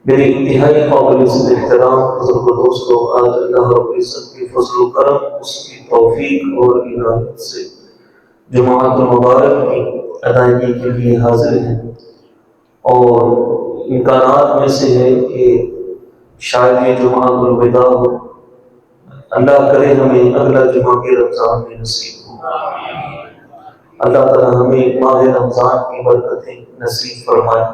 میرے انتہائی قابل عزت احترام بزرگ دوستوں، آج اللہ رب العزت کے فضل و کرم، اس کی توفیق اور عنایت سے جماعت المبارک کی ادائیگی کے لیے حاضر ہیں، اور امکانات میں سے ہے کہ شاید یہ جمعہ الوداع ہو۔ اللہ کرے ہمیں اگلا جمعہ کے رمضان میں نصیب ہو۔ اللہ تعالیٰ ہمیں ماہ رمضان کی برکتیں نصیب فرمائے۔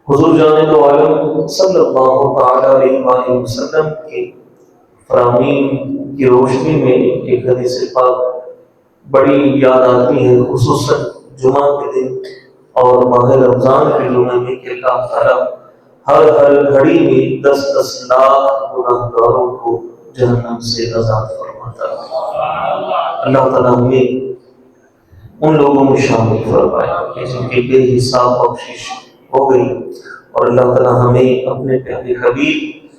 حضور جان دو عالم صلی اللہ تعالیٰ علیہ وآلہ وسلم کی فرامین کی روشنی میں ایک حدیث پاک بڑی یاد آتی ہے، خصوصاً جمعہ کے دن اور ماہ رمضان کے جمعے میں، کہ اللہ تعالیٰ ہر گھڑی میں 10 لاکھ گناہگاروں کو جہنم سے آزاد فرماتا ہے۔ اللہ تعالیٰ ہمیں ان لوگوں میں شامل فرمائے کہ جن کی بے حساب بخشش ہو گئی، اور اللہ تعالیٰ ہمیں اپنے پیارے حبیب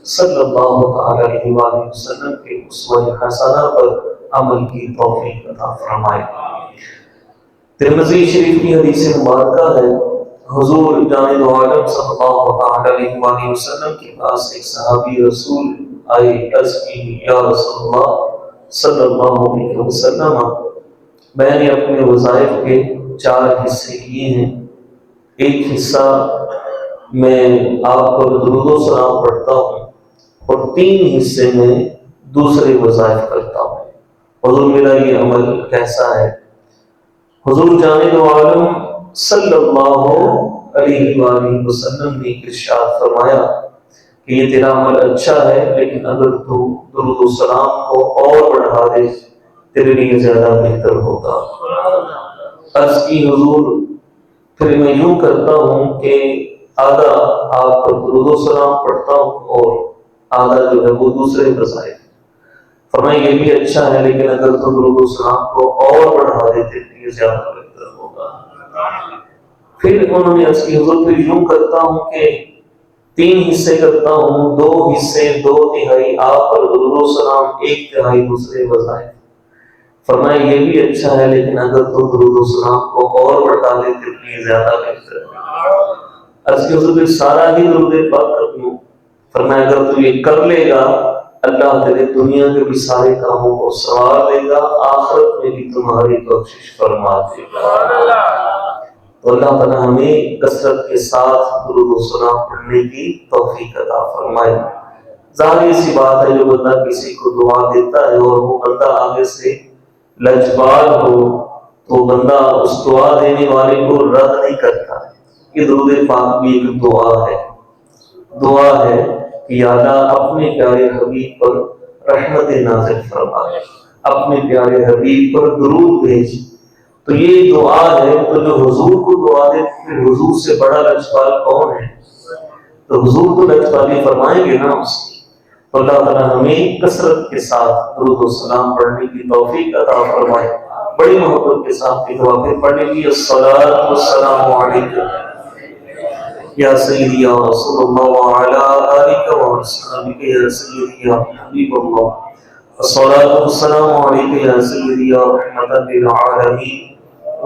صلی اللہ تعالیٰ علیہ وآلہ وسلم کے اسوہ حسنہ پر عمل کی توفیق عطا فرمائے۔ ترمذی شریف کی حدیث مبارکہ ہے، حضور جان دو عالم صلی اللہ تعالیٰ علیہ وآلہ وسلم کے پاس ایک صحابی رسول آئے، عرض کی یا رسول اللہ صلی اللہ علیہ وسلم، میں نے اپنے وظائف کے 4 حصے کیے ہیں، ایک حصہ میں آپ پر درود و سلام پڑھتا ہوں، اور 3 حصے میں دوسرے وظائف کرتا ہوں، حضور میرا یہ عمل کیسا ہے؟ حضور جان دو عالم صلی اللہ علیہ وآلہ وسلم نے ارشاد فرمایا کہ یہ تیرا عمل اچھا ہے، لیکن اگر تو درود و سلام کو اور بڑھا دے تیرے لیے زیادہ بہتر ہوگا۔ عرض کی حضور پھر میں یوں کرتا ہوں کہ آدھا آپ پر درود و سلام پڑھتا ہوں اور آدھا جو ہے وہ دوسرے وظائف۔ فرمایا یہ بھی اچھا ہے، لیکن اگر تو درود و سلام کو اور بڑھا دے تیرے لیے زیادہ بہتر ہوگا۔ پھر انہوں نے عرض کی حضور پھر یوں کرتا ہوں کہ 3 حصے کرتا ہوں، 2 حصے 2/3 آپ پر درود و سلام، 1/3 دوسرے وظائف۔ فرمایا یہ بھی اچھا ہے، لیکن اگر تو درود و سلام کو اور بڑھا دے تیرے لیے زیادہ بہتر ہے۔ عرض کی حضور سارا ہی درود پاک کر دوں؟ فرمایا اگر تو یہ کر لے گا، اللہ تیرے دنیا کے بھی سارے کاموں کو سنوار دے گا، آخرت میں بھی تمہاری بخشش فرما دے گا۔ تو اللہ تعالیٰ ہمیں کثرت کے ساتھ درود و سلام پڑھنے کی توفیق عطا فرمائے۔ ظاہر سی بات ہے، جو بندہ کسی کو دعا دیتا ہے اور وہ بندہ آگے سے لجبال ہو تو بندہ اس دعا دینے والے کو رد نہیں کرتا۔ یہ درود پاک بھی ایک دعا ہے کہ یا اللہ اپنے پیارے حبیب پر رحمت نازل فرما، اپنے پیارے حبیب پر درود بھیج۔ تو یہ دعا ہے، تو جو حضور کو دعا دے پھر حضور سے بڑا لجبال کون ہے؟ تو حضور کو لجبالی فرمائیں گے نا اس کی۔ تو اللہ تعالیٰ ہمیں کثرت کے ساتھ درود و سلام پڑھنے کی توفیق عطا فرمائے۔ بڑی محبت کے ساتھ کی دعا پھر پڑھنے کی، الصلاۃ والسلام علیکم یا سیدی یا رسول اللہ وعلی آلک واصحابک یا سیدی یا حبیب اللہ، الصلاۃ والسلام علیک یا سیدی یا رحمۃ للعالمین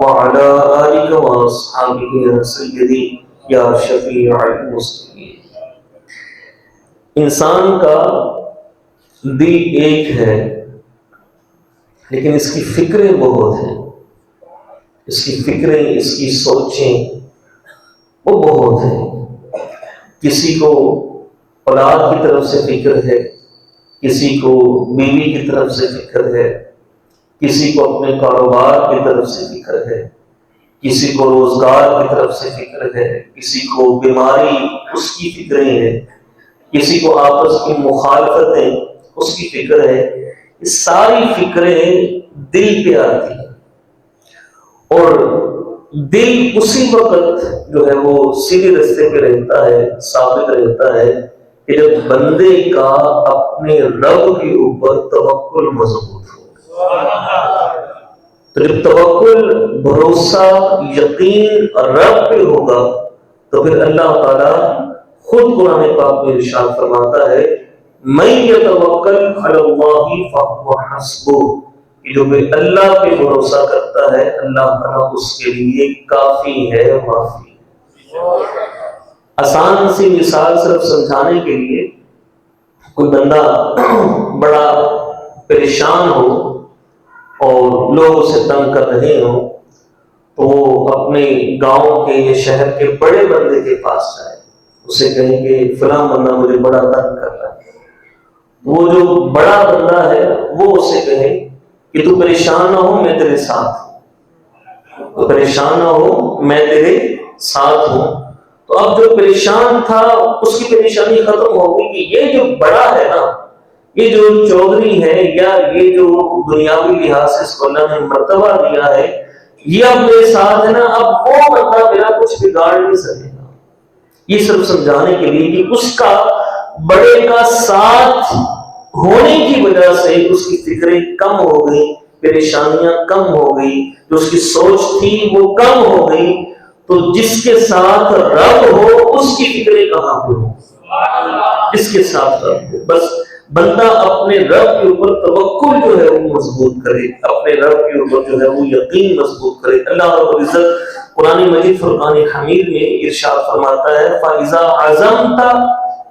وعلی آلک واصحابک یا سیدی یا شفیع المسلمین۔ انسان کا دل ایک ہے، لیکن اس کی فکریں بہت ہیں، اس کی فکریں، اس کی سوچیں وہ بہت ہیں۔ کسی کو اولاد کی طرف سے فکر ہے، کسی کو بیوی کی طرف سے فکر ہے، کسی کو اپنے کاروبار کی طرف سے فکر ہے، کسی کو روزگار کی طرف سے فکر ہے، کسی کو بیماری اس کی فکریں ہیں، کسی کو آپس کی مخالفتیں اس کی فکر ہے۔ یہ ساری فکریں دل پہ آتی ہیں، اور دل اسی وقت جو ہے وہ سیدھے رستے پہ رہتا ہے، ثابت رہتا ہے کہ جب بندے کا اپنے رب کے اوپر توکل مضبوط ہو۔ تو جب توکل، بھروسہ، یقین رب پہ ہوگا تو پھر اللہ تعالیٰ خود قرآن پاک میں ارشاد فرماتا ہے من یتوکل علی اللہ فہو حسبہ، کہ جو بھی اللہ پہ بھروسہ کرتا ہے اللہ تعالیٰ اس کے لیے کافی ہے، معافی ہے۔ آسان سی مثال صرف سمجھانے کے لیے، کوئی بندہ بڑا پریشان ہو اور لوگ اسے تنگ کر رہے ہوں، تو وہ اپنے گاؤں کے یا شہر کے بڑے بندے کے پاس جائے، اسے کہیں کہ فلاں بندہ مجھے بڑا تنگ کر رہا ہے۔ وہ جو بڑا بندہ ہے وہ اسے کہے کہ تو پریشان نہ ہو، میں تیرے ساتھ ہوں، تو پریشان نہ ہو، میں تیرے ساتھ ہوں۔ تو اب جو پریشان تھا اس کی پریشانی ختم ہوگی کہ یہ جو بڑا ہے نا، یہ جو چودھری ہے، یا یہ جو دنیاوی لحاظ سے اس کو اللہ نے مرتبہ دیا ہے، یہ اب میرے ساتھ ہے نا، اب وہ بندہ میرا کچھ بگاڑ نہیں سکے گا۔ یہ صرف سمجھانے کے لیے کہ اس کا بڑے کا ساتھ ہونے کی وجہ سے اس کی فکریں کم ہو گئی، پریشانیاں کم ہو گئی، جو اس کی سوچ تھی وہ کم ہو گئی۔ تو جس کے ساتھ رب ہو اس کی فکریں کہاں پہ ہو؟ جس کے ساتھ رب ہو، بس بندہ اپنے رب کے اوپر توکل جو ہے وہ مضبوط کرے، اپنے رب کے اوپر جو ہے وہ یقین مضبوط کرے۔ اللہ رب العزت قرآن مجید فرقان حمید میں ارشاد فرماتا ہے فَإِذَا عَزَمْتَ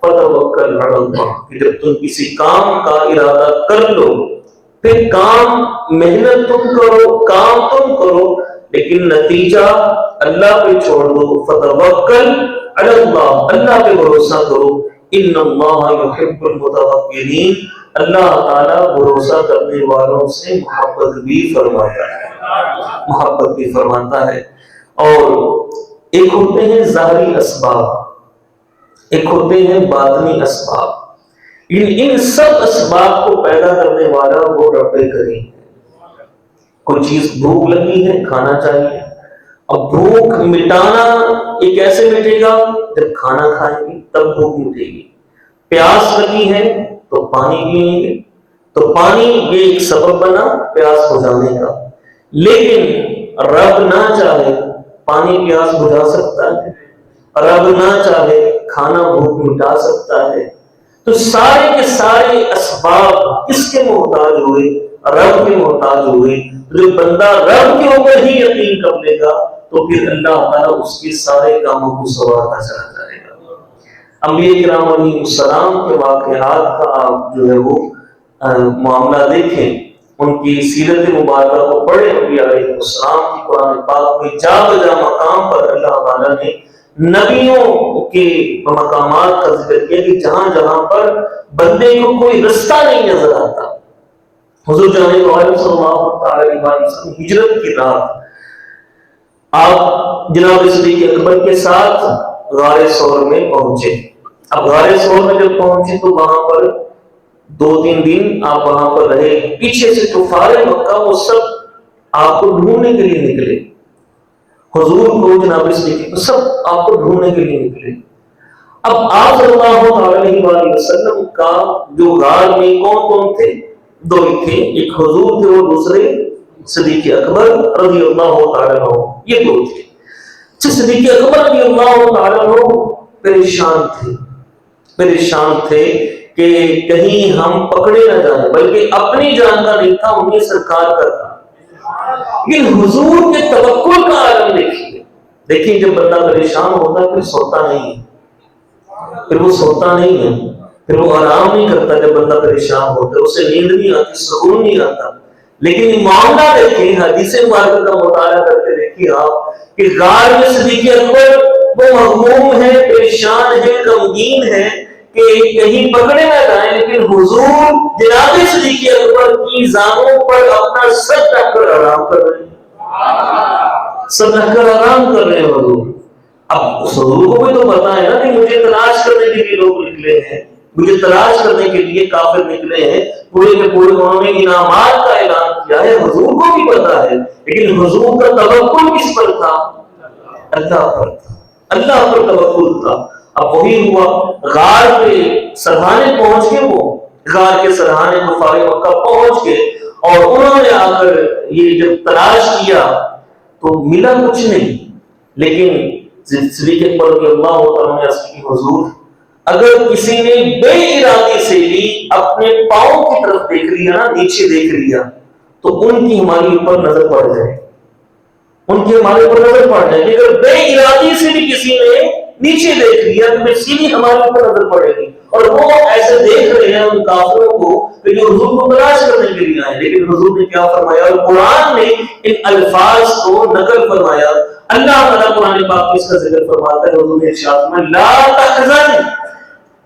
فَتَوَكَّلْ عَلَى اللَّهِ، کہ جب تم کسی کام کا ارادہ کر لو، پھر کام محنت تم کرو، کام تم کرو، لیکن نتیجہ اللہ پہ چھوڑ دو۔ فَتَوَكَّلْ عَلَى اللَّهِ، اللہ پہ بھروسہ کرو۔ ان اللہ یحب المتوکلین، اللہ تعالیٰ بھروسہ کرنے والوں سے محبت بھی فرماتا ہے، محبت بھی فرماتا ہے۔ اور ایک ہوتے ہیں ظاہری اسباب، ایک ہوتے ہیں باطنی اسباب۔ ان سب اسباب کو پیدا کرنے والا وہ رب کریم ہے۔ کوئی چیز بھوک لگی ہے، کھانا چاہیے، اب بھوک مٹانا یہ کیسے مٹے گا؟ جب کھانا کھائیں گے تب بھوک مٹے گی۔ پیاس لگی ہے تو پانی پیئیں گے، تو پانی یہ ایک سبب بنا پیاس بجھانے کا، لیکن رب نہ چاہے پانی پیاس بجھا سکتا ہے، رب نہ چاہے کھانا بھوک مٹا سکتا ہے۔ تو سارے کے سارے اسباب کس کے محتاج ہوئے؟ رب کے محتاج ہوئے۔ جو بندہ رب کے اوپر ہی یقین کر لے گا تو پھر اللہ تعالیٰ اس کے سارے کاموں کو سنوارتا چلا جائے گا۔ انبیاء کرام علیہ السلام کے واقعات کا آپ جو ہے وہ معاملہ دیکھیں، ان کی سیرت مبارکہ کو پڑھیں۔ انبیاء علیہ السلام کی قرآن پاک میں جا بجا مقام پر اللہ تعالیٰ نے نبیوں کے مقامات کا ذکر کیا کہ جہاں جہاں پر بندے کو کوئی رستہ نہیں نظر آتا۔ حضور جان عالم صلی اللہ علیہ وسلم ہجرت کی رات آپ جناب صدیق اکبر کے ساتھ غار ثور میں پہنچے۔ اب غار ثور میں جب پہنچے تو وہاں پر 2-3 دن آپ وہاں پر رہے۔ پیچھے سے کفار مکہ وہ سب آپ کو ڈھونڈنے کے لیے نکلے، حضور کو جناب صدیق سب آپ کو ڈھونڈنے کے لیے نکلے۔ اب آپ صلی اللہ علیہ وسلم کا جو غار میں کون کون تھے؟ 2 ہی تھے، ایک حضور تھے اور دوسرے صدیق اکبر رضی اللہ تعالیٰ عنہ، یہ 2 تھے۔ صدیق اکبر رضی اللہ تعالیٰ عنہ پریشان تھے کہ کہیں ہم پکڑے نہ جائیں، بلکہ اپنی جان کا نہیں تھا، انہیں سرکار کا تھا۔ لیکن حضور کے توکل کا عالم دیکھیے جب بندہ پریشان ہوتا ہے پھر سوتا نہیں ہے، پھر وہ سوتا نہیں ہے، پھر وہ آرام نہیں کرتا۔ جب بندہ پریشان ہوتا ہے اسے نیند نہیں آتی، سکون نہیں آتا۔ لیکن معاملہ دیکھیں، حدیث مبارکہ کا مطالعہ کرتے دیکھیے آپ کہ غار میں صدیق اکبر وہ مغموم ہے، پریشان ہے، غمگین ہے کہ کہیں پکڑے نہ جائیں، لیکن حضور جناب صدیق اکبر کی زانوں پر اپنا سر رکھ کر آرام کر رہے ہیں، سر رکھ کر آرام کر رہے ہیں حضور۔ اب حضور کو بھی تو پتا ہے نا کہ مجھے تلاش کرنے کے لیے لوگ نکلے ہیں، مجھے تلاش کرنے کے لیے کافر نکلے ہیں، پورے کے پورے انہوں نے انعامات کا اعلان کیا ہے، حضور کو بھی پتا ہے، لیکن حضور کا توکل کس پر تھا؟ اللہ پر تھا، اللہ پر توکل تھا۔ اب وہی ہوا، غار کے سرحانے پہنچ کے، وہ غار کے سرحانے کفار مکہ پہنچ گئے، اور انہوں نے آ کر یہ جب تلاش کیا تو ملا کچھ نہیں۔ لیکن صدیق اکبر رضی اللہ تعالیٰ نے عرض کی حضور اگر کسی نے بے ارادے سے بھی اپنے پاؤں کی طرف دیکھ لیا نا، نیچے دیکھ لیا، تو ان کی ہماری اوپر نظر پڑ جائے، ان کی ہمارے اوپر نظر پڑ جائے۔ اگر بے ارادے سے بھی کسی نے نیچے دیکھ لیا تو سیدھی ہمارے اوپر نظر پڑے گی، اور وہ ایسے دیکھ رہے ہیں ان کافروں کو کہ جو حضور کو تلاش کرنے کے لیے آئے، لیکن حضور نے کیا فرمایا، اور قرآن نے ان الفاظ کو نقل فرمایا۔ اللہ تعالیٰ قرآن پاک میں اس کا ذکر فرماتا ہے، حضور نے ارشاد فرمایا لا تحزن،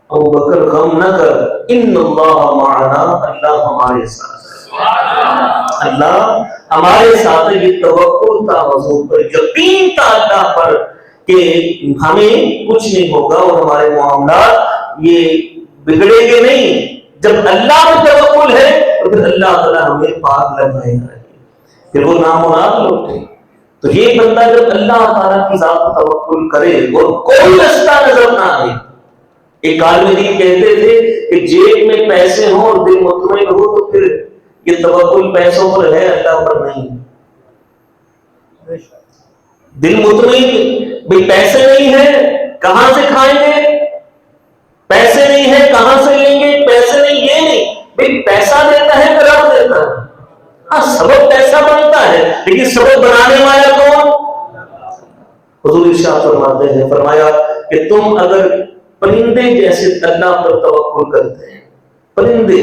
ابو بکر غم نہ کر، ان اللہ معنا، اللہ ہمارے ساتھ ہے، اللہ ہمارے ساتھ ہے۔ یہ توکل تھا حضور پر، یقین تھا اللہ پر کہ ہمیں کچھ نہیں ہوگا اور ہمارے معاملات یہ بگڑے گے نہیں۔ جب اللہ میں توکل ہے تو پھر اللہ تعالیٰ ہمیں پاک لگائے گا، پھر وہ نامراد لوگ تھے۔ تو یہ بندہ جب اللہ تعالیٰ کی ذات پر توکل کرے اور کوئی رستہ نظر نہ آئے، ایک عالم دین کہتے تھے کہ جیب میں پیسے ہوں اور دل مطمئن ہو تو پھر یہ توکل پیسوں پر ہے، اللہ پر نہیں۔ دل مطمئن، بھئی پیسے نہیں ہے کہاں سے کھائیں گے، پیسے نہیں ہے کہاں سے لیں گے، پیسے نہیں، یہ نہیں، بھئی پیسہ دیتا ہے کہ رب دیتا ہے؟ ہاں سبب پیسہ بنتا ہے، لیکن سبب بنانے والا کون؟ حضور ارشاد فرماتے ہیں، فرمایا کہ تم اگر پرندے جیسے اللہ پر توکل کرتے ہیں، پرندے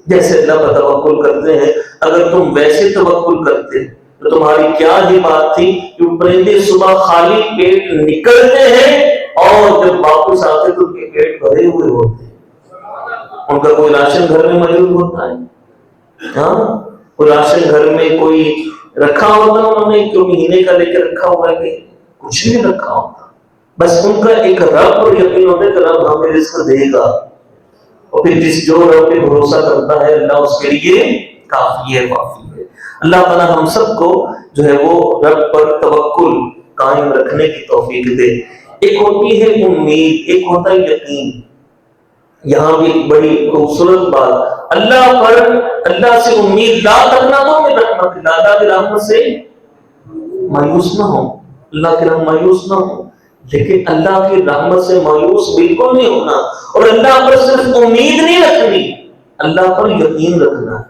جیسے اللہ پر توکل کرتے ہیں، اگر تم ویسے توکل کرتے تو تمہاری کیا ہی بات تھی کہ پرندے صبح خالی پیٹ نکلتے ہیں اور جب واپس آتے تو ان کے پیٹ بھرے ہوئے ہوتے ہیں، ان کا کوئی راشن گھر میں موجود ہوتا ہے، ہاں کوئی راشن گھر میں کوئی رکھا ہوتا ہے، انہوں نے جو مہینے کا لے کے رکھا ہوا ہے کہ کچھ نہیں رکھا ہوتا، بس ان کا ایک رب پر یقین ہوتا ہے کہ رب ہمیں رزق دے گا، اور پھر جس جو رب پہ بھروسہ کرتا ہے اللہ اس کے لیے کافی ہے، کافی ہے۔ اللہ تعالیٰ ہم سب کو جو ہے وہ رب پر توکل قائم رکھنے کی توفیق دے۔ ایک ہوتی ہے امید، ایک ہوتا ہے یقین۔ یہاں بھی ایک بڑی خوبصورت بات، اللہ پر، اللہ سے امید لا کرنا تو میں رحمت اللہ کی رحمت سے مایوس نہ ہو، اللہ کی رحمت مایوس نہ ہو، لیکن اللہ کی رحمت سے مایوس بالکل نہیں ہونا، اور اللہ پر صرف امید نہیں رکھنی، اللہ پر یقین رکھنا ہے،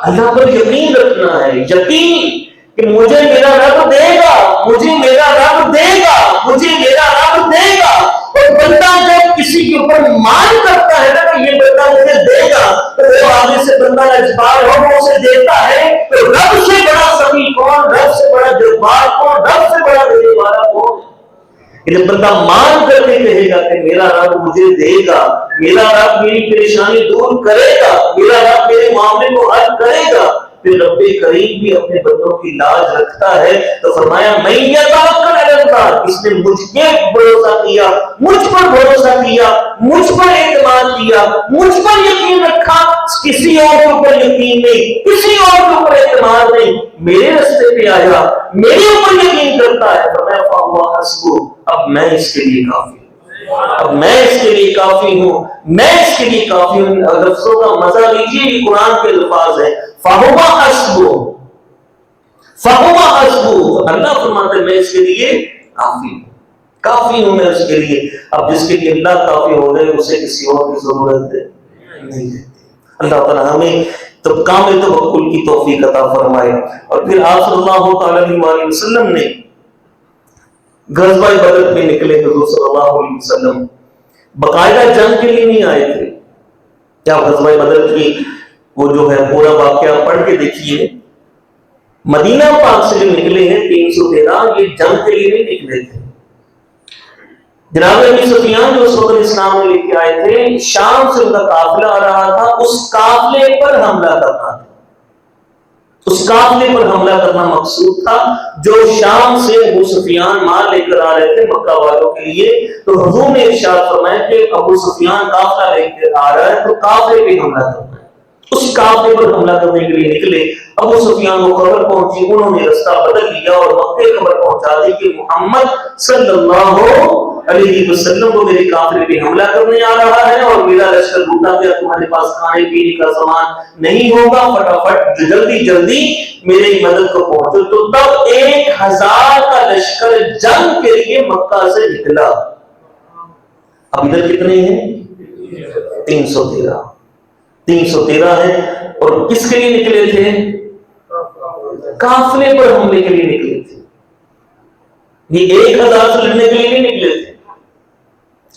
اللہ پر یقین رکھنا ہے، یقین کہ مجھے میرا رب دے گا، مجھے میرا رب دے گا، مجھے میرا رب دے گا۔ اور بندہ جب کسی کے اوپر مان کرتا ہے نا کہ یہ بندہ مجھے دے گا، تو وہ آگے سے بندہ اجبار ہو وہ اسے دیتا ہے، تو رب سے بڑا سبھی کون، رب سے بڑا جبار کون، رب سے بڑا دینے والا کون؟ جب بندہ مان کر کے کہے گا کہ میرا رب مجھے دے گا، میرا رب میری پریشانی دور کرے گا، میرا رب میرے معاملے کو حل کرے گا، پھر رب کریم بھی اپنے بندوں کی لاج رکھتا ہے۔ تو فرمایا میں یتوکل علی اللہ، اس نے مجھ پہ بھروسہ کیا، مجھ پر بھروسہ کیا، مجھ پر اعتماد کیا، مجھ پر یقین رکھا، کسی اور کے اوپر یقین نہیں، کسی اور کے اوپر اعتماد نہیں، میرے راستے پہ آیا، میرے اوپر یقین کرتا ہے، فرمایا فہو حسبہ، اب میں اس کے لیے کافی ہوں، اب میں اس کے لیے کافی ہوں، میں اس کے لیے کافی ہوں۔ لفظوں کا مزہ لیجیے، یہ قرآن کے الفاظ ہیں، فَهُوَ حَسْبُهُ، فَهُوَ حَسْبُهُ، اللہ فرماتے ہیں میں اس کے لیے کافی ہوں، کافی ہوں میں اس کے لیے۔ اب جس کے لیے اللہ کافی ہو گئے اسے کسی اور کی ضرورت نہیں ہے۔ اللہ تعالیٰ ہمیں تو کامل توکل کی توفیق عطا فرمائے۔ اور پھر آپ صلی اللہ تعالی علیہ وسلم نے غزوہ بدر میں نکلے، حضور صلی اللہ علیہ وسلم باقاعدہ جنگ کے لیے نہیں آئے تھے۔ کیا غزوہ بدر کی وہ جو ہے پورا واقعہ پڑھ کے دیکھیے، مدینہ پاک سے جو نکلے ہیں 313، یہ جنگ کے لیے نہیں نکلے تھے۔ جناب ابی سفیان جو صدر اسلام میں لے کے آئے تھے، شام سے ان کا قافلہ آ رہا تھا، اس قافلے پر حملہ کرنا تھا، اس قافلے پر حملہ کرنا مقصود تھا، جو شام سے ابو سفیان مال لے کر آ رہے تھے مکہ والوں کے لیے۔ تو حضور نے ارشاد فرمایا کہ ابو سفیان قافلہ لے کر آ رہا ہے تو قافلے پہ حملہ کرنا ہے۔ اس قافلے پر حملہ کرنے کے لیے نکلے، ابو سفیان کو خبر پہنچی، انہوں نے رستہ بدل لیا اور مکے خبر پہنچا دی کہ محمد صلی اللہ علیہ وسلم کو میرے قافلے پہ حملہ کرنے آ رہا ہے اور میرا لشکر لوٹا گیا، تمہارے پاس کھانے پینے کا سامان نہیں ہوگا، فٹافٹ جلدی جلدی میری مدد کو پہنچو۔ تو تب 1000 کا لشکر جنگ کے لیے مکہ سے نکلا۔ اب ادھر کتنے ہیں؟ 313 ہیں، اور کس کے لیے نکلے تھے؟ قافلے پر حملے کے لیے نکلے تھے۔ یہ 1000 سے لڑنے کے لیے نہیں نکلے تھے،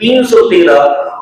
313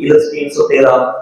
313,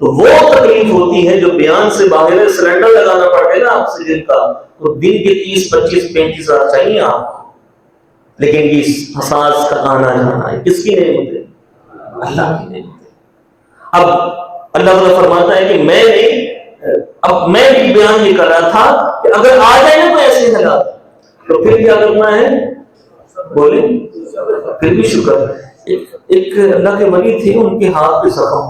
تو وہ تکلیف ہوتی ہے جو بیان سے باہر ہے. سلنڈر لگانا پڑے نا آکسیجن کا تو دن کے 30 25 35 ہزار چاہیے آپ کو, لیکن یہ سانس کا آنا جانا ہے کس کی نعمت ہے؟ اللہ کی نعمت ہے. اب اللہ تعالیٰ فرماتا ہے کہ میں بھی بیان یہ کر رہا تھا کہ اگر آ جائے نا تو ایسے حالات تو پھر کیا کرنا ہے, بولے پھر بھی شکر. ایک اللہ کے ولی تھے, ان کے ہاتھ پہ زخم,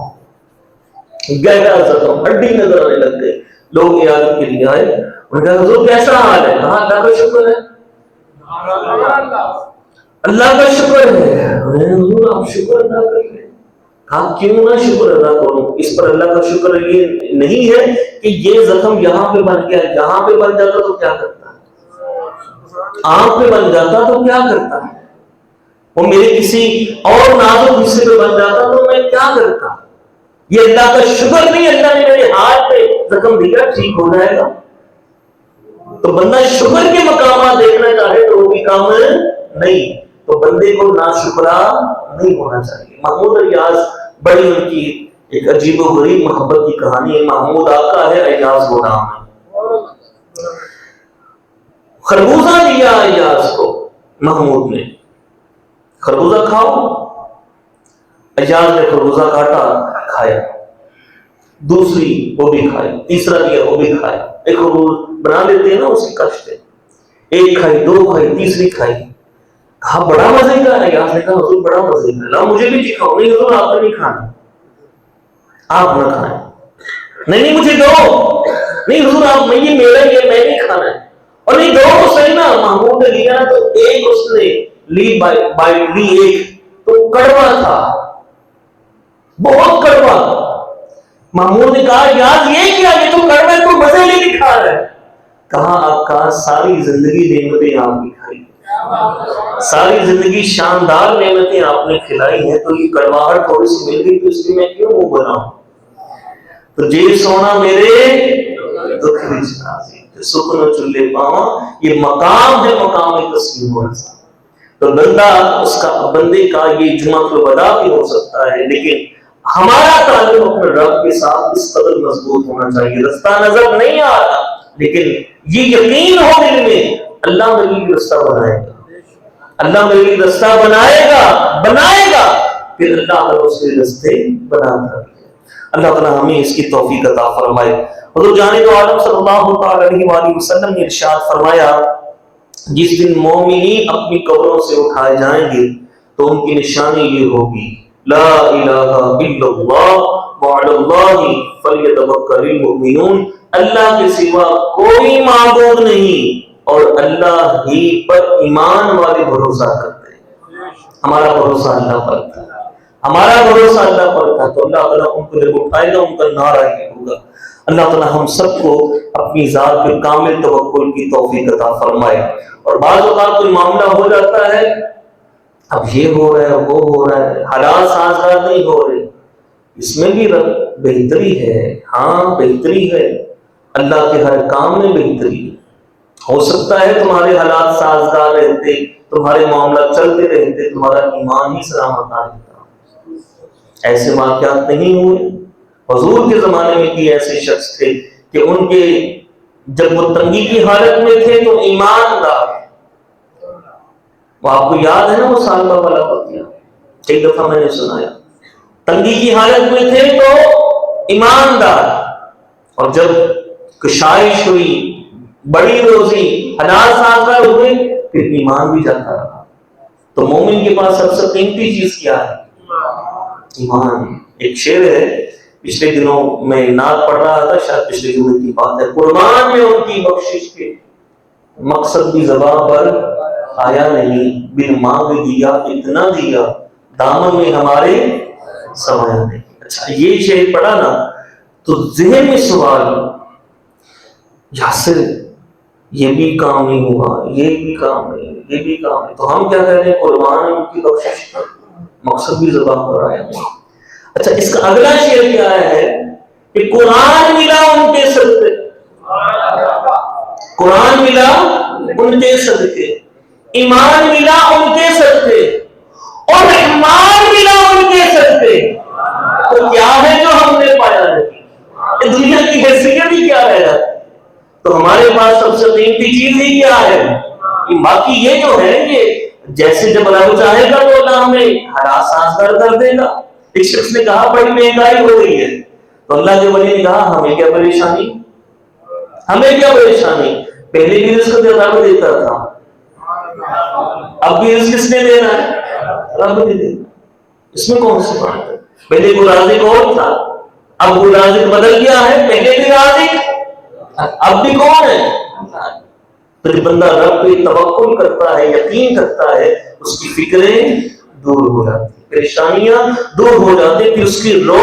گہرا زخم, ہڈی نظر آنے لگ گئے. لوگ عیادت کے لیے آئے, انہوں نے کہا حضور کیسا حال ہے؟ کہا اللہ کا شکر ہے, اللہ کا شکر ہے. حضور آپ شکر ادا کر لیں. کہا کیوں نہ شکر ادا کروں؟ اس پر اللہ کا شکر یہ نہیں ہے کہ یہ زخم یہاں پہ بن گیا, یہاں پہ بن جاتا تو کیا کرتا ہے, آنکھ پہ بن جاتا تو کیا کرتا ہے, وہ میرے کسی اور نازک حصے پہ بن جاتا تو میں کیا کرتا. یہ اللہ کا شکر نہیں, اللہ نے میرے ہاتھ پہ زخم دیا, ٹھیک ہو جائے گا. تو بندہ شکر کے مقامات دیکھنا چاہے تو وہ بھی کام نہیں, تو بندے کو ناشکرا نہیں ہونا چاہیے. محمود ایاز بڑی ان کی ایک عجیب و غریب محبت کی کہانی ہے. محمود آقا ہے, ایاز وہ نام ہے. خربوزہ دیا ایاز کو محمود نے, خربوزہ کھاؤ. ایاز نے خربوزہ کاٹا, کھایا. دوسری وہ بھی کھائی, تیسرا دیا وہ بھی کھایا. ایک خربوز بنا لیتے ہیں نا اس کی کشت ہے, ایک کھائی, دو کھائی, تیسری کھائی. کہا بڑا مزے کا ہے. ایاز نے کہا حضور بڑا مزے کا ہے, لا مجھے بھی دکھاؤ. نہیں حضور آپ نے نہیں کھانا, آپ نہ کھائیں. نہیں مجھے دو. نہیں حضور آپ, میں یہ میرا ہی ہے, میں نہیں کھانا ہے. اور نہیں دو تو صحیح نا. محمود نے لیا تو ایک اس نے لی, بائٹ لی ایک, تو کڑوا تھا, بہت کڑوا. محمود نے کہا یار یہ کیا, یہ تو کڑوا ہے, تو مزے لے کے کھا رہا ہے. کہا آقا ساری زندگی نعمتیں آپ کی کھائی, ساری زندگی شاندار نعمتیں آپ نے کھلائی ہیں, تو یہ کڑواہٹ تھوڑی سی مل گئی تو اس لیے میں کیوں منہ بناؤں. تو جی سونا میرے دکھ بھی سکن چلے پاواں, یہ مقام ہے مقام تسلیم و رضا. تو بندے کا یہ جمعۃ الوداع بھی ہو سکتا ہے, لیکن ہمارا تعلق اپنے رب کے ساتھ اس قدر مضبوط ہونا چاہیے. رستہ نظر نہیں آ رہا, لیکن یہ یقین ہو دل میں اللہ میرے لیے رستہ بنائے گا, اللہ میرے لیے رستہ بنائے گا. پھر اللہ تعالیٰ اس کے رستے بناتا ہے. اللہ تعالیٰ ہمیں اس کی توفیق عطا فرمائے. حضور جانب عالم صلی اللہ تعالی علیہ وآلہ وسلم نے ارشاد فرمایا, جس دن مومنین اپنی قبروں سے اٹھائے جائیں گے تو ان کی نشانی یہ ہوگی, لا الہ الا اللہ وعلی اللہ فلیتوکل المؤمنون. اللہ کے سوا کوئی معبود نہیں اور اللہ ہی پر ایمان والے بھروسہ کرتے ہیں. ہمارا بھروسہ اللہ پر تھا, ہمارا بھروسہ اللہ پر تھا, تو اللہ تعالیٰ ان کو جب اٹھائے گا ان کا نعرہ یہ ہوگا. اللہ تعالیٰ ہم سب کو اپنی ذات پر کامل توکل کی توفیق عطا فرمائے. اور بعض اوقات کوئی معاملہ ہو جاتا ہے, اب یہ ہو رہا ہے وہ ہو رہا ہے, حالات سازگار نہیں ہو رہے, اس میں بھی بہتری ہے. ہاں بہتری ہے, اللہ کے ہر کام میں بہتری ہے. ہو سکتا ہے تمہارے حالات سازگار رہتے, تمہارے معاملات چلتے رہتے, تمہارا ایمان ہی سلامت رہتا. ایسے واقعات نہیں ہوئے. حضور کے زمانے میں بھی ایسے شخص تھے کہ ان کے جب وہ تنگی کی حالت میں تھے تو ایماندار, وہ آپ کو یاد ہے نا وہ سالبہ والا واقعہ, کئی دفعہ میں نے سنایا. تنگی کی حالت میں تھے تو ایماندار, اور جب کشائش ہوئی, بڑی روزی, حالات سازگار ہوئے, پھر ایمان بھی جاتا رہا. تو مومن کے پاس سب سے قیمتی چیز کیا ہے؟ ایمان. ایک شعر ہے, پچھلے دنوں میں نعت پڑھ رہا تھا, شاید پچھلے دنوں کی بات ہے, قربان میں ان کی بخشش کے مقصد بھی زبان پر آیا نہیں, بن مانگ دیا اتنا دیا, دامن میں ہمارے سمایا نہیں. اچھا یہ شعر پڑھا نا تو ذہن میں سوال, یاسر یہ بھی کام نہیں ہوا, یہ بھی کام نہیں, یہ بھی کام نہیں, تو ہم کیا کہہ رہے ہیں؟ قربان میں ان کی بخشش کا مقصد بھی زبان پر آیا نہیں. اچھا اس کا اگلا شعر کیا ہے کہ قرآن ملا ان کے صدقے, قرآن ملا ان کے صدقے, ایمان ملا ان کے صدقے, اور رحمان ملا ان کے صدقے. تو کیا ہے جو ہم نے پایا ہے؟ تو ہمارے پاس سب سے قیمتی چیز ہی کیا ہے؟ باقی یہ جو ہے یہ جیسے جب اللہ کو چاہے گا تو اللہ ہمیں ہر سازگار کر دے گا. ایک شخص نے کہا بڑی مہنگائی ہو رہی ہے تو اللہ کے ولی نے کہا ہمیں کیا پریشانی، ہمیں کیا پریشانی، پہلے بھی رزق اللہ دیتا تھا، اب بھی رزق کس نے دینا ہے؟ رب نے دینا. اس میں کون سی بات ہے؟ پہلے کو رازق اور تھا، اب وہ رازق بدل گیا ہے، پہلے بھی رازق اب بھی کون ہے؟ تو جب بندہ رب پہ توکل کرتا ہے، یقین کرتا ہے، اس کی فکریں دور ہو جاتی، پریشانیاں دور ہو جاتی، پھر اس کی لو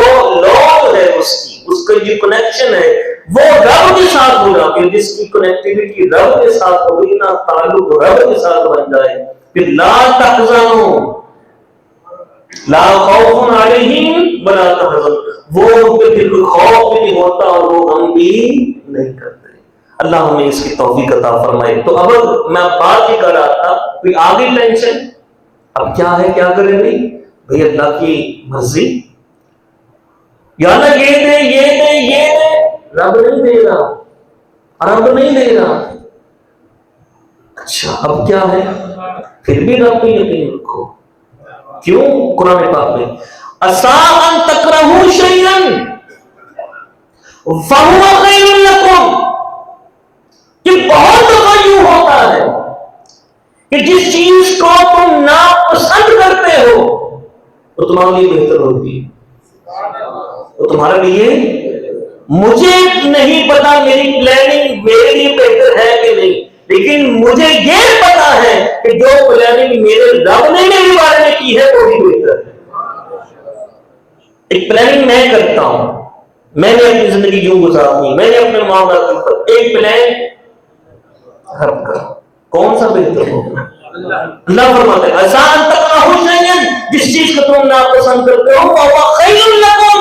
ہے، اس کا جو کنیکشن ہے وہ رب کے ساتھ ہو جاتی ہے. جس کی کنیکٹیویٹی رب کے ساتھ ہو گئی نا، تعلق رب کے ساتھ بن جائے، پھر لا تحزنوا لا خوف علیہم ولا تحزن، وہ پھر کوئی خوف بھی نہیں ہوتا اور وہ غم بھی نہیں کرتے. اللہ ہمیں اس کی توفیق عطا فرمائے. تو اب میں بات یہ کر رہا تھا کوئی آگے ٹینشن اب کیا ہے، کیا کریں بھئی اللہ کی مرضی، یا اللہ یہ دے یہ دے یہ دے، رب نہیں دے رہا، رب نہیں دے رہا. اچھا اب کیا ہے؟ پھر بھی رب پہ یقین رکھو. کیوں؟ قرآن پاک میں عَسَىٰ أَن تَكْرَهُوا شَيْئًا فَهُوَ خَيْرٌ لَكُمْ، کہ بہت دفعہ یوں ہوتا ہے کہ جس چیز کو تم ناپسند کرتے ہو وہ تمہارے لیے بہتر ہوتی ہے. وہ تمہارے لیے، مجھے نہیں پتا میری پلاننگ میرے لیے بہتر ہے کہ نہیں، لیکن مجھے یہ پتا ہے کہ جو پلاننگ میرے رب نے میرے بارے میں کی ہے وہ بھی بہتر ہے. ایک پلاننگ میں کرتا ہوں، میں نے اپنی زندگی یوں گزارنی، میں نے اپنے معاملات کے اوپر ایک پلان رب کا، کون سا بہتر ہوگا؟ اللہ فرماتے ہیں عَسَىٰ أَن تَكْرَهُوا شَيْئًا، جس چیز کو تم ناپسند کرتے ہو فَهُوَ خَيْرٌ لَكُمْ،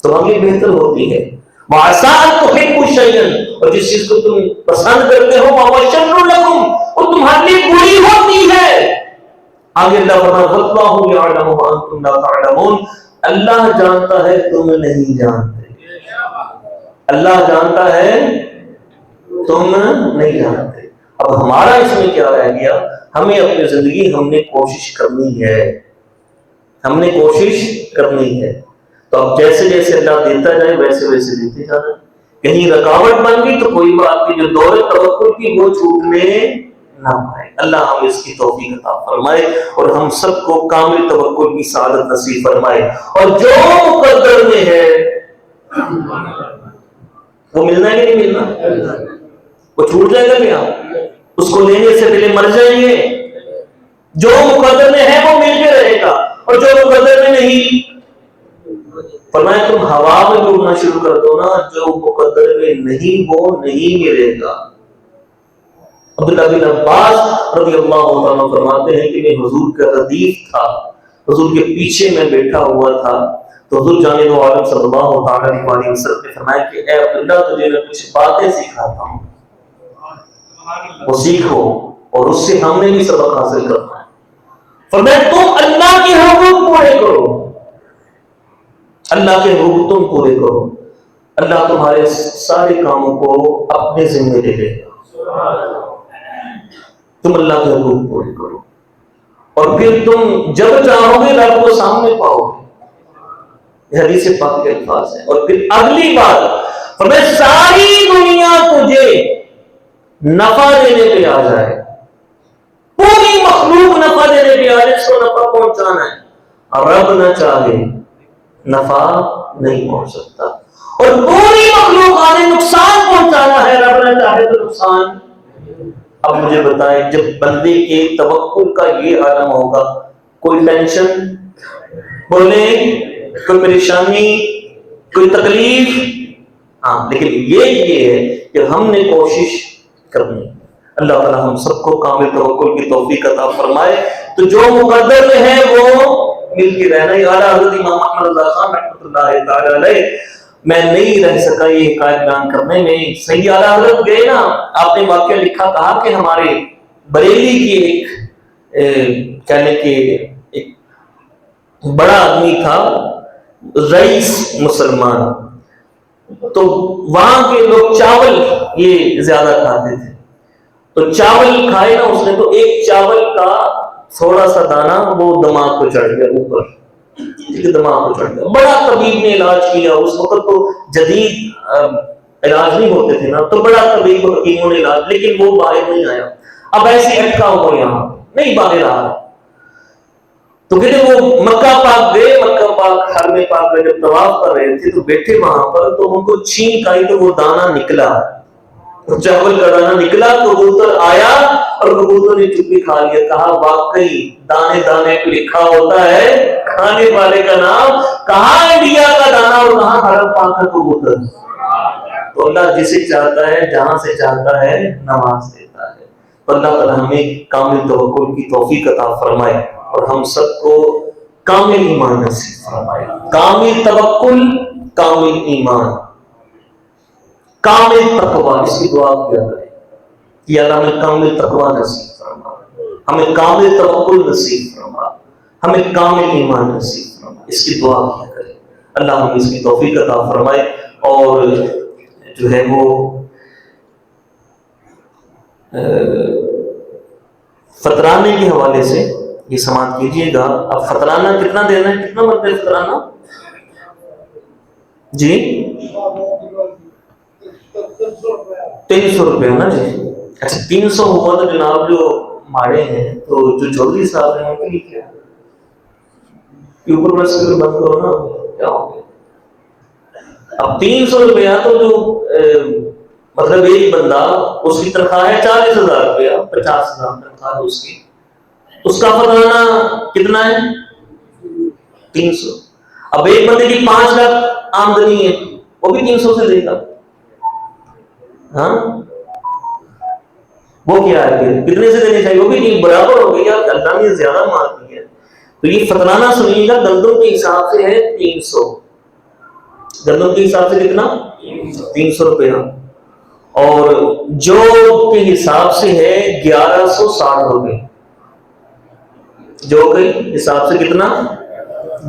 تمہارے لیے بہتر ہوتی ہے. وَعَسَىٰ أَن تُحِبُّوا شَيْئًا، اور جس چیز کو تم پسند کرتے ہو فَهُوَ شَرٌّ لَكُمْ، وہ تمہارے لیے بری ہوتی ہے. آگے اللہ فرماتا ہے وَاللَّهُ يَعْلَمُ وَأَنتُمْ لَا تَعْلَمُونَ، اللہ جانتا ہے تم نہیں جانتے، اللہ جانتا ہے تم نہیں جانتے. اب ہمارا اس میں کیا رہ گیا؟ ہمیں اپنی زندگی ہم نے کوشش کرنی ہے، ہم نے کوشش کرنی ہے. تو اب جیسے جیسے اللہ دیتا جائے ویسے ویسے دیتے جانا. کہیں رکاوٹ بن گئی تو کوئی بات نہیں، جو دور توکل کی وہ چھوٹنے نہ پائے. اللہ ہمیں اس کی توفیق عطا فرمائے اور ہم سب کو کامل توکل کی سعادت نصیب فرمائے. اور جو مقدر میں ہے وہ ملنا ہے کہ نہیں ملنا؟ وہ چھوٹ جائے گا کیا؟ اس کو لینے سے پہلے مر جائیں گے. جو مقدر میں ہے وہ مل کے رہے گا، اور جو مقدر میں نہیں، فرمایا تم ہوا میں اڑنا شروع کر دو نا، جو مقدر میں نہیں وہ نہیں ملے گا. عبداللہ بن عباس رضی اللہ عنہ فرماتے ہیں کہ میں حضور کا ردیف تھا، حضور کے پیچھے میں بیٹھا ہوا تھا، تو حضور جانب عالم صلی اللہ علیہ وسلم نے فرمایا کہ اے عبداللہ تجھے میں کچھ باتیں سکھاتا ہوں، وہ سیکھو اور اس سے ہم نے بھی سبق حاصل کرنا ہے. فرمایا تم اللہ کے حقوق پورے کرو، اللہ کے حقوق تم پورے کرو، اللہ تمہارے سارے کاموں کو اپنے ذمہ لے لے گا. تم اللہ کے حقوق پورے کرو اور پھر تم جب چاہو گے رب کو سامنے پاؤ گے. یہ حدیث پاک کے الفاظ ہیں. اور پھر اگلی بات فرمایا ساری دنیا تجھے نفع دینے پہ آ جائے، پوری مخلوق نفع دینے پہ آ جائے، اس کو نفع پہنچانا ہے، اور رب نہ چاہے نفع نہیں پہنچ سکتا. اور پوری مخلوق آنے نقصان پہنچانا ہے، رب نہ چاہے تو نقصان. اب مجھے بتائیں جب بندے کے توکل کا یہ عالم ہوگا، کوئی ٹینشن بولے، کوئی پریشانی، کوئی تکلیف، ہاں لیکن یہ ہے کہ ہم نے کوشش کرنی. اللہ تعالیٰ ہم سب کو کامل توکل کی توفیق عطا فرمائے. تو جو مقدر میں ہے وہ مل کے رہنا. اعلیٰ حضرت امام احمد رضا خان رحمۃ اللہ تعالی علیہ، میں نہیں رہ سکا یہ حکایت بیان کرنے میں. صحیح اعلیٰ حضرت گئے نا، آپ نے واقعہ لکھا، کہا کہ ہمارے بریلی کی ایک کہنے کے ایک بڑا آدمی تھا، رئیس مسلمان، تو وہاں کے لوگ چاول یہ زیادہ کھاتے تھے، تو چاول کھائے نا اس نے، تو ایک چاول کا تھوڑا سا دانا وہ دماغ کو چڑھ گیا اوپر، دماغ کو چڑھ گیا. بڑا طبیب نے علاج کیا، اس وقت تو جدید علاج نہیں ہوتے تھے نا، تو بڑا طبیب حکیموں نے علاج، لیکن وہ باہر نہیں آیا. اب ایسے اٹکا ہوا یہاں نہیں باہر آ رہا. تو کہتے وہ مکہ پاک گئے، مکہ پاک حرم پاک میں جب طواف کر رہے تھے تو بیٹھے وہاں پر، تو ان کو چھینک آئی تو وہ دانا نکلا، چاول کا دانا نکلا. کبوتر آیا اور کبوتر نے چپی کھا لیا. کہا واقعی دانے دانے پہ لکھا ہوتا ہے کھانے والے کا نام، کہاں انڈیا کا دانا اور کہاں حرم پاک کا کبوتر. تو اللہ جسے چاہتا ہے جہاں سے چاہتا ہے نواز دیتا ہے. تو اللہ تعالیٰ ہمیں کامل توکل کی توفیق عطا فرمائے اور ہم سب کو کامل ایمان نصیب فرمائے. کامل توکل، کامل ایمان، کامل تقوی، اس کی دعا کیا کرے کہ اللہ ہمیں کامل تقوی نصیب فرما، ہمیں کامل توکل نصیب فرما، ہمیں کامل ایمان نصیب فرما. اس کی دعا کیا کرے. اللہ ہمیں اس کی توفیق عطا فرمائے. اور جو ہے وہ فطرانے کے حوالے سے یہ سماعت کیجیے گا. اب فطرانہ کتنا دینا ہے، کتنا مرد ہے فطرانہ؟ جی 300 روپے نا جی. اچھا 300 ہوا تو جناب جو ماڑے ہیں، تو جو چودھری صاحب ہیں ان کے لیے کیا ہے، اوپر بس بند کرو نا، کیا ہو گیا. اب 300 روپیہ تو جو مطلب ایک بندہ اس کی تنخواہ ہے 40,000 روپیہ، 50,000 تنخواہ ہے اس کی، اس کا فطرانہ کتنا ہے 300. اب ایک بندے کی 5 لاکھ آمدنی ہے، وہ بھی 300 سے دے گا. ہاں وہ کیا ہے پھر کتنے سے دینے چاہیے، وہ بھی نہیں برابر ہو گئی. اللہ نے زیادہ مار دی ہے. تو یہ فطرانہ سنیے گا، گندم کے حساب سے ہے 300، گندم کے حساب سے کتنا 300 روپیہ، اور جو کے حساب سے ہے 1160 روپے. جو کے حساب سے کتنا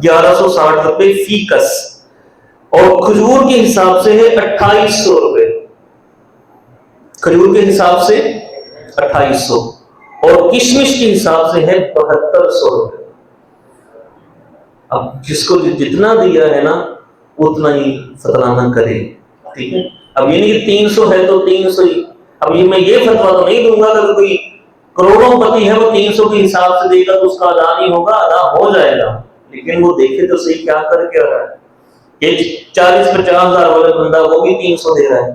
1160 روپے فی کس، اور کھجور کے حساب سے ہے 2800 روپے. کھجور کے حساب سے 2800، اور کشمش کے حساب سے ہے 7200 روپے. اب جس کو جتنا دیا ہے نا اتنا ہی فطرانہ کرے. ٹھیک ہے. اب یہ نہیں کہ 300 ہے تو 300 ہی. اب یہ میں یہ فتویٰ تو نہیں دوں گا کہ کوئی کروڑوں پتی ہے وہ 300 کے حساب سے دے گا تو اس کا ادا نہیں ہوگا، ادا ہو جائے گا، لیکن وہ دیکھے تو صحیح کیا کر کے رہا ہے. یہ 40-50 ہزار والا بندہ وہ بھی 300 دے رہا ہے،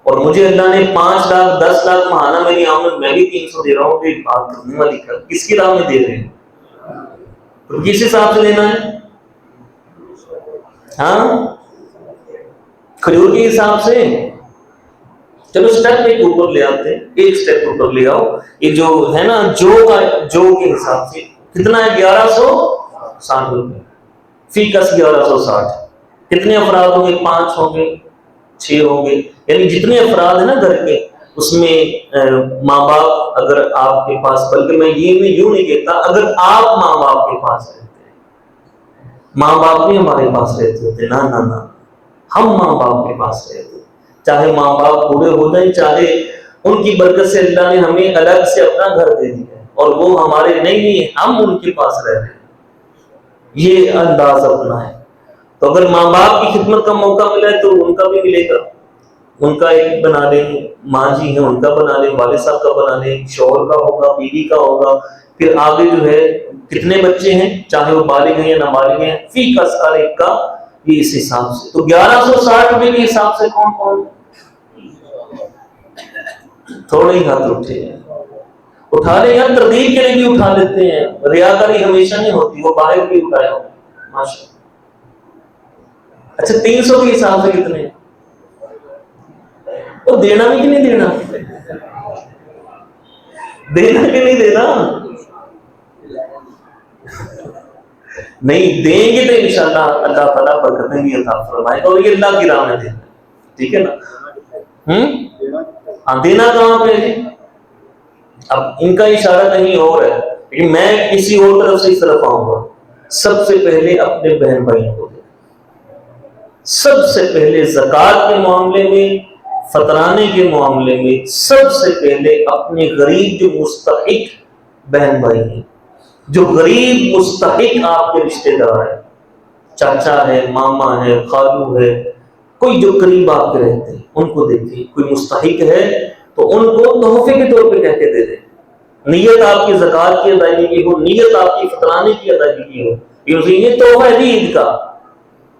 اور مجھے اللہ نے 5 لاکھ 10 لاکھ ماہانہ میری آمد، میں بھی 300 دے رہا ہوں. کہ بات کرنے والی کس کی راہ میں دے رہے ہیں، تو کس حساب سے دینا ہے؟ ہاں کھجور کے حساب سے. چلو سٹیپ ایک اوپر لے آتے ہیں، ایک سٹیپ اوپر لے آؤ. یہ جو ہے نا جو کا جو کے حساب سے کتنا ہے 1160 روپے فی کس. 1160 کتنے افراد ہوں گے؟ 5 ہوں گے، 6 ہوں گے، یعنی جتنے افراد ہیں نا گھر کے، اس میں ماں باپ اگر آپ کے پاس، بلکہ میں یوں نہیں کہتا، اگر آپ ماں باپ کے پاس رہتے ہیں، ماں باپ نہیں ہمارے پاس رہتے ہوتے، نہ نہ نہ، ہم ماں باپ کے پاس رہتے، چاہے ماں باپ بوڑھے ہو جائیں، چاہے ان کی برکت سے اللہ نے ہمیں الگ سے اپنا گھر دے دیا اور وہ ہمارے نہیں، ہم ان کے پاس رہ رہے ہیں. یہ انداز اپنا ہے. تو اگر ماں باپ کی خدمت کا موقع ملا ہے تو ان کا بھی ملے گا. ان کا ایک بنا لیں، ماں جی ہیں ان کا بنا لیں، والد صاحب کا بنا لیں، شوہر کا ہوگا، بیوی کا ہوگا، پھر آگے جو ہے کتنے بچے ہیں، چاہے وہ بالغ ہیں یا نابالغ ہیں، فی کس کا ایک کا یہ اس حساب سے. تو 1160 روپے کے حساب سے کون کون تھوڑے ہی ہاتھ اٹھے ہیں، اٹھا لیں یا تردید کے لیے بھی اٹھا لیتے ہیں. ریاکاری ہمیشہ نہیں ہوتی، وہ باہر بھی اٹھایا ہو ماشاء. اچھا 300 کے حساب سے کتنے، تو دینا بھی کہ نہیں دینا، دینا کہ نہیں دینا، نہیں دیں گے تو انشاءاللہ اللہ تعالیٰ برکتیں بھی عطا فرمائے گا، اور یہ اللہ کی راہ میں دینا. ٹھیک ہے نا. ہاں دینا کہاں پہ ہے؟ اب ان کا اشارہ کہیں اور ہے، لیکن میں کسی اور طرف سے اس طرف آؤں گا. سب سے پہلے اپنے بہن بھائیوں کو دے، سب سے پہلے زکوٰۃ کے معاملے میں، فطرانے کے معاملے میں سب سے پہلے اپنے غریب جو مستحق بہن بھائی ہیں، جو غریب مستحق آپ کے رشتہ دار ہیں، چاچا ہے، ماما ہے، خالو ہے، کوئی جو قریب آپ کے رہتے ہیں ان کو دیکھیں، کوئی مستحق ہے تو ان کو تحفے کے طور پہ کہہ کے دے دیں۔ نیت آپ کی زکوٰۃ کی ادائیگی کی ہو، نیت آپ کی فطرانے کی ادائیگی کی ہو، یہ تحفہ ہے عید کا،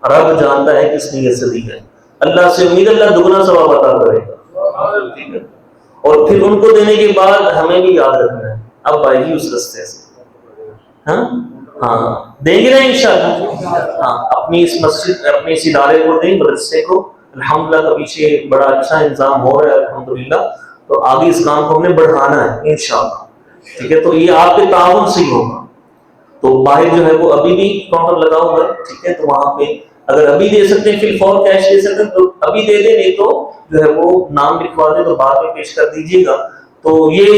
رب جانتا ہے کس نیت سے دی ہے، اللہ سے امید اللہ دگنا ثواب عطا کرے گا۔ اور پھر ان کو دینے کے بعد ہمیں بھی یاد رکھنا ہے اب آئے گی اس رستے سے، ہاں دیں گے نا انشاءاللہ، ہاں اپنی اس مسجد، اپنے اس ادارے کو دیں، مدرسے کو، الحمدللہ کا پیچھے بڑا اچھا انتظام ہو رہا ہے الحمدللہ، تو آگے اس کام کو ہم نے بڑھانا ہے انشاءاللہ، ٹھیک ہے، تو یہ آپ کے تعاون سے ہی ہوگا۔ تو باہر جو ہے وہ ابھی بھی کاؤنٹر لگا ہوا ہے، ٹھیک ہے، تو وہاں پہ اگر ابھی دے سکتے ہیں، فی الفور کیش دے سکتے ہیں تو ابھی دے دیں، نہیں تو جو ہے وہ نام لکھوا دیں تو بعد میں پیش کر دیجیے گا۔ تو یہ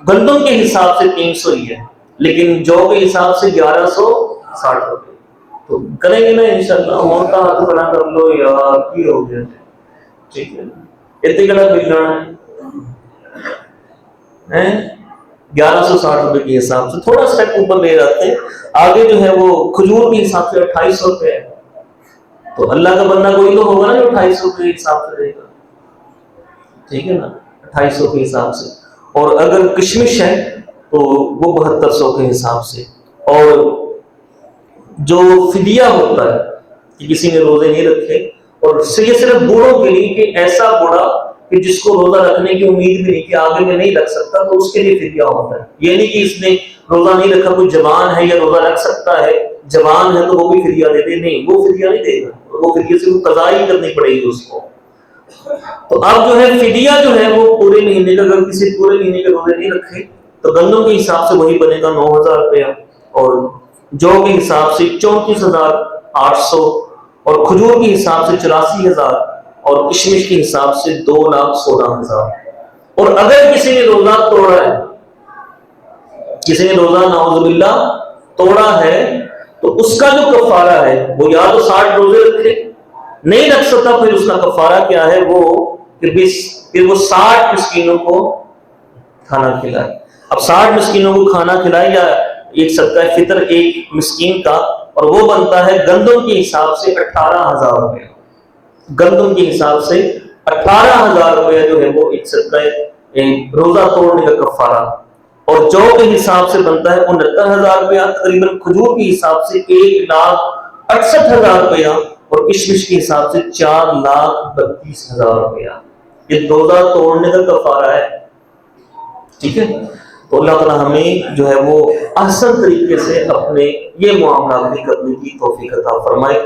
گندم کے حساب سے 300 ہی ہے، لیکن جو کے حساب سے 1160 روپے، تو کریں گے نا انشاءاللہ، موٹا ہاتھ بنا کر لو یار، کی ہو گیا، ٹھیک ہے، اتنے کڑا بگڑنا ہے 1160 روپے کے حساب سے، تھوڑا سٹیپ اوپر لے جاتے ہیں آگے، جو ہے وہ کھجور کے حساب سے 2800 روپے ہے، تو اللہ کا بندہ کوئی تو ہوگا نا جو 2800 روپے کے حساب سے دے گا، ٹھیک ہے نا، 2800 کے حساب سے، اور اگر کشمش ہے تو وہ 7200 کے حساب سے، اور جو فدیہ ہوتا ہے کہ کسی نے روزے نہیں رکھے، اور یہ صرف بوڑھوں کے لیے کہ ایسا بوڑھا کہ جس کو روزہ رکھنے کی امید بھی نہیں کہ آگے میں نہیں رکھ سکتا، تو اس کے لیے فدیہ ہوتا ہے، یہ نہیں کہ اس نے روزہ نہیں رکھا، کوئی جوان ہے یا روزہ رکھ سکتا ہے، جوان ہے تو وہ بھی فدیہ دے دے، نہیں، وہ فدیہ نہیں دے گا، وہ فدیہ سے قضا ہی کرنی پڑے گی اس کو۔ تو اب جو ہے فدیہ جو ہے وہ پورے مہینے کا، اگر کسی پورے مہینے کے روزے نہیں رکھے تو گندم کے حساب سے وہی بنے گا 9000 روپیہ، اور جو کے حساب سے 34800، اور کھجور کے حساب سے 84000، اور کشمش کے حساب سے 2,16,000۔ اور اگر کسی نے روزہ توڑا ہے، کسی نے روزہ نعوذ باللہ توڑا ہے، تو اس کا جو کفارہ ہے وہ یا تو 60 روزے رکھے، نہیں رکھ سکتا پھر اس کا کفارہ کیا ہے، وہ پھر وہ 60 مسکینوں کو کھانا کھلائے۔ اب 60 مسکینوں کو کھانا کھلائے، یا ایک صدقہ فطر ایک مسکین کا، اور وہ بنتا ہے گندم کے حساب سے 18,000 روپے، گندم کے حساب سے 18,000 روپے جو ہے وہ ایک صدقہ روزہ توڑنے کا کفارہ، اور جو کے حساب سے بنتا ہے 69,000 روپیہ تقریباً، کھجور کے حساب سے 1,68,000 روپیہ، اور کشمش کے حساب سے 4,32,000 روپیہ، یہ روزہ توڑنے کا کفارہ ہے، ٹھیک ہے۔ تو اللہ تعالیٰ ہمیں جو ہے وہ احسن طریقے سے اپنے یہ معاملات بھی کرنے کی توفیق عطا فرمائے۔